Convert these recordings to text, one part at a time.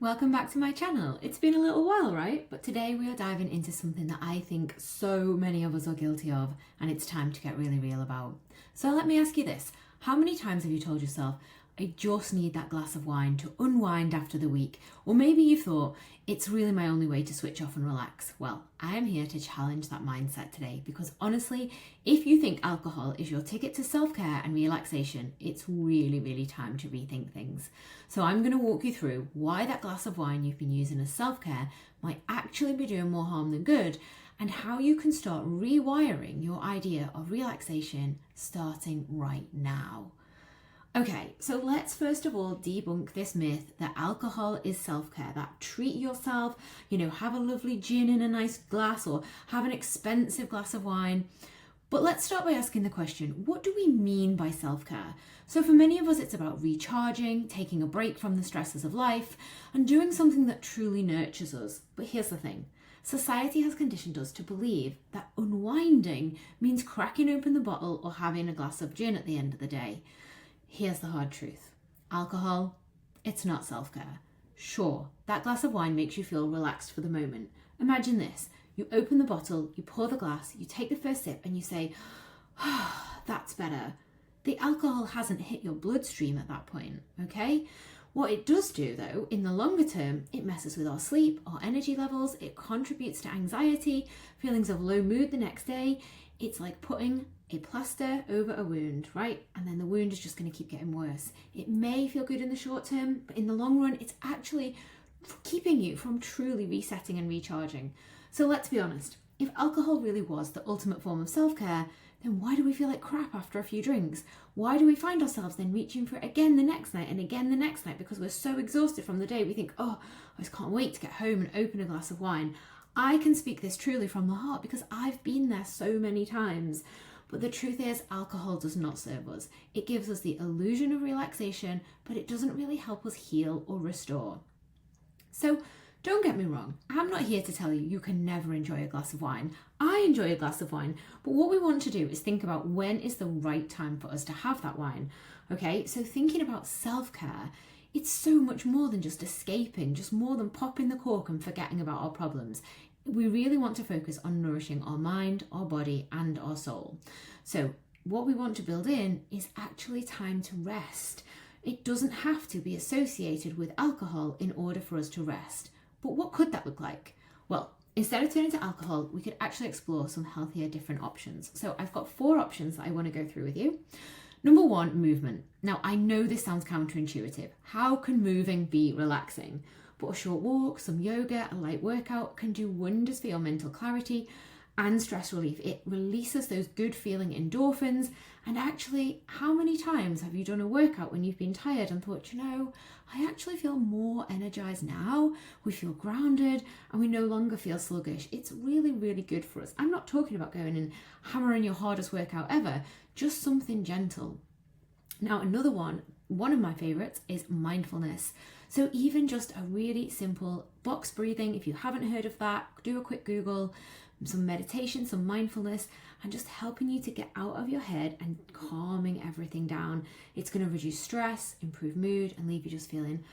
Welcome back to my channel. It's been a little while, right? But today we are diving into something that I think so many of us are guilty of, and it's time to get really real about. So let me ask you this. How many times have you told yourself, I just need that glass of wine to unwind after the week? Or maybe you've thought, it's really my only way to switch off and relax. Well, I am here to challenge that mindset today because honestly, if you think alcohol is your ticket to self-care and relaxation, it's really time to rethink things. So I'm going to walk you through why that glass of wine you've been using as self-care might actually be doing more harm than good, and how you can start rewiring your idea of relaxation starting right now. Okay, so let's first of all debunk this myth that alcohol is self-care, that treat yourself, have a lovely gin in a nice glass or have an expensive glass of wine. But let's start by asking the question, what do we mean by self-care? So for many of us, it's about recharging, taking a break from the stresses of life, and doing something that truly nurtures us. But here's the thing. Society has conditioned us to believe that unwinding means cracking open the bottle or having a glass of gin at the end of the day. Here's the hard truth. Alcohol, it's not self-care. Sure, that glass of wine makes you feel relaxed for the moment. Imagine this. You open the bottle, you pour the glass, you take the first sip and you say, that's better. The alcohol hasn't hit your bloodstream at that point, okay? What it does do though, in the longer term, it messes with our sleep, our energy levels, it contributes to anxiety, feelings of low mood the next day. It's like putting a plaster over a wound, right? And then the wound is just going to keep getting worse. It may feel good in the short term, but in the long run, it's actually keeping you from truly resetting and recharging. So let's be honest, if alcohol really was the ultimate form of self-care, then why do we feel like crap after a few drinks? Why do we find ourselves then reaching for it again the next night and again the next night because we're so exhausted from the day? We think, I just can't wait to get home and open a glass of wine. I can speak this truly from the heart because I've been there so many times. But the truth is, alcohol does not serve us. It gives us the illusion of relaxation, but it doesn't really help us heal or restore. So don't get me wrong, I'm not here to tell you you can never enjoy a glass of wine. I enjoy a glass of wine, but what we want to do is think about when is the right time for us to have that wine. Okay, so thinking about self-care, it's so much more than just escaping, just more than popping the cork and forgetting about our problems. We really want to focus on nourishing our mind, our body, and our soul. So what we want to build in is actually time to rest. It doesn't have to be associated with alcohol in order for us to rest. But what could that look like? Well, instead of turning to alcohol, we could actually explore some healthier, different options. So I've got 4 options that I want to go through with you. Number 1, movement. Now, I know this sounds counterintuitive. How can moving be relaxing? But a short walk, some yoga, a light workout can do wonders for your mental clarity and stress relief. It releases those good feeling endorphins. And actually, how many times have you done a workout when you've been tired and thought, I actually feel more energized now. We feel grounded and we no longer feel sluggish. It's really good for us. I'm not talking about going and hammering your hardest workout ever, just something gentle. Now, another one of my favorites is mindfulness. So even just a really simple box breathing, if you haven't heard of that, do a quick Google, some meditation, some mindfulness, and just helping you to get out of your head and calming everything down. It's going to reduce stress, improve mood, and leave you just feeling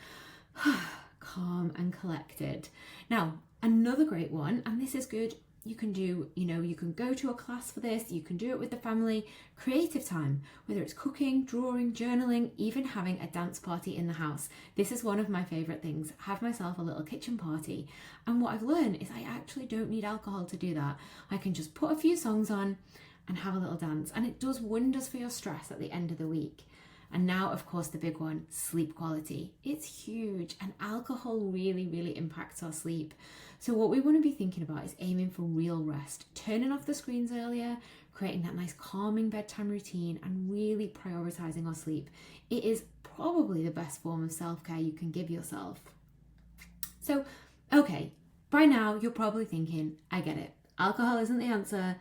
calm and collected. Now, another great one, and this is good, you can do, you can go to a class for this, you can do it with the family, creative time, whether it's cooking, drawing, journaling, even having a dance party in the house. This is one of my favorite things, have myself a little kitchen party. And what I've learned is I actually don't need alcohol to do that. I can just put a few songs on and have a little dance, and it does wonders for your stress at the end of the week. And now, of course, the big one, sleep quality. It's huge, and alcohol really impacts our sleep. So what we want to be thinking about is aiming for real rest, turning off the screens earlier, creating that nice calming bedtime routine, and really prioritizing our sleep. It is probably the best form of self-care you can give yourself. So, okay, by now you're probably thinking, I get it. Alcohol isn't the answer,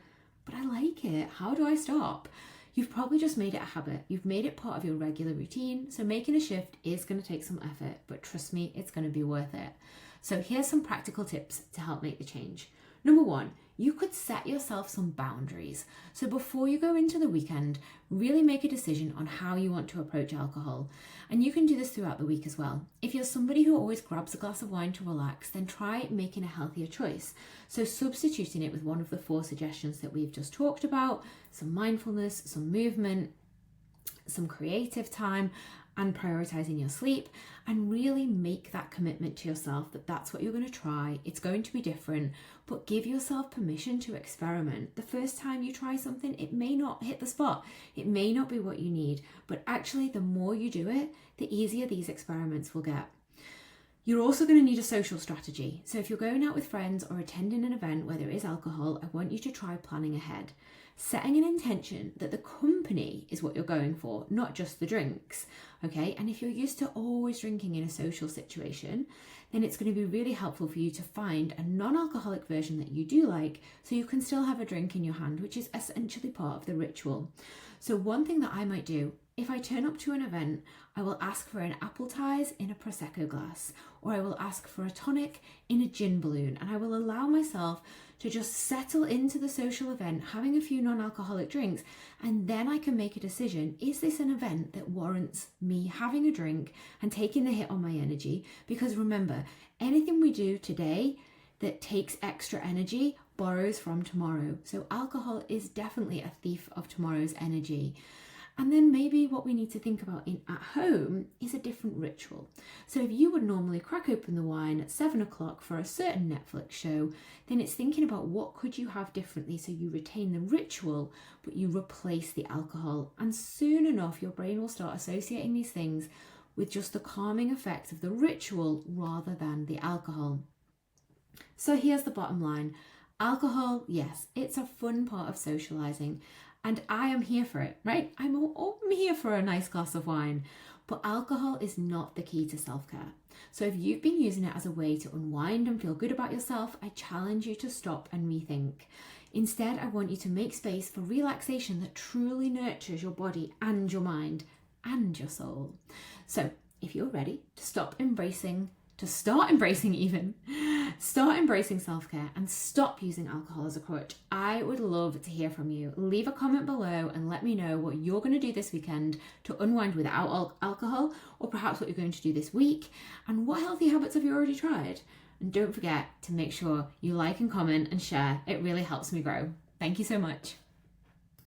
but I like it. How do I stop? You've probably just made it a habit. You've made it part of your regular routine. So making a shift is going to take some effort, but trust me, it's going to be worth it. So here's some practical tips to help make the change. Number one, you could set yourself some boundaries. So before you go into the weekend, really make a decision on how you want to approach alcohol. And you can do this throughout the week as well. If you're somebody who always grabs a glass of wine to relax, then try making a healthier choice. So substituting it with one of the 4 suggestions that we've just talked about, some mindfulness, some movement, some creative time, and prioritizing your sleep, and really make that commitment to yourself that that's what you're going to try. It's going to be different, but give yourself permission to experiment. The first time you try something, it may not hit the spot. It may not be what you need, but actually the more you do it, the easier these experiments will get. You're also going to need a social strategy. So if you're going out with friends or attending an event where there is alcohol, I want you to try planning ahead. Setting an intention that the company is what you're going for, not just the drinks, okay? And if you're used to always drinking in a social situation, then it's going to be really helpful for you to find a non-alcoholic version that you do like, so you can still have a drink in your hand, which is essentially part of the ritual. So one thing that I might do, if I turn up to an event, I will ask for an appetizer in a Prosecco glass, or I will ask for a tonic in a gin balloon, and I will allow myself to just settle into the social event, having a few non-alcoholic drinks, and then I can make a decision, is this an event that warrants me having a drink and taking the hit on my energy? Because remember, anything we do today that takes extra energy borrows from tomorrow. So alcohol is definitely a thief of tomorrow's energy. And then maybe what we need to think about at home is a different ritual. So if you would normally crack open the wine at 7 o'clock for a certain Netflix show, then it's thinking about what could you have differently so you retain the ritual, but you replace the alcohol. And soon enough, your brain will start associating these things with just the calming effect of the ritual rather than the alcohol. So here's the bottom line. Alcohol, yes, it's a fun part of socializing. And I am here for it, right? I'm here for a nice glass of wine. But alcohol is not the key to self-care. So if you've been using it as a way to unwind and feel good about yourself, I challenge you to stop and rethink. Instead, I want you to make space for relaxation that truly nurtures your body and your mind and your soul. So if you're ready to start embracing self-care and stop using alcohol as a crutch, I would love to hear from you. Leave a comment below and let me know what you're going to do this weekend to unwind without alcohol, or perhaps what you're going to do this week, and what healthy habits have you already tried. And don't forget to make sure you like and comment and share. It really helps me grow. Thank you so much.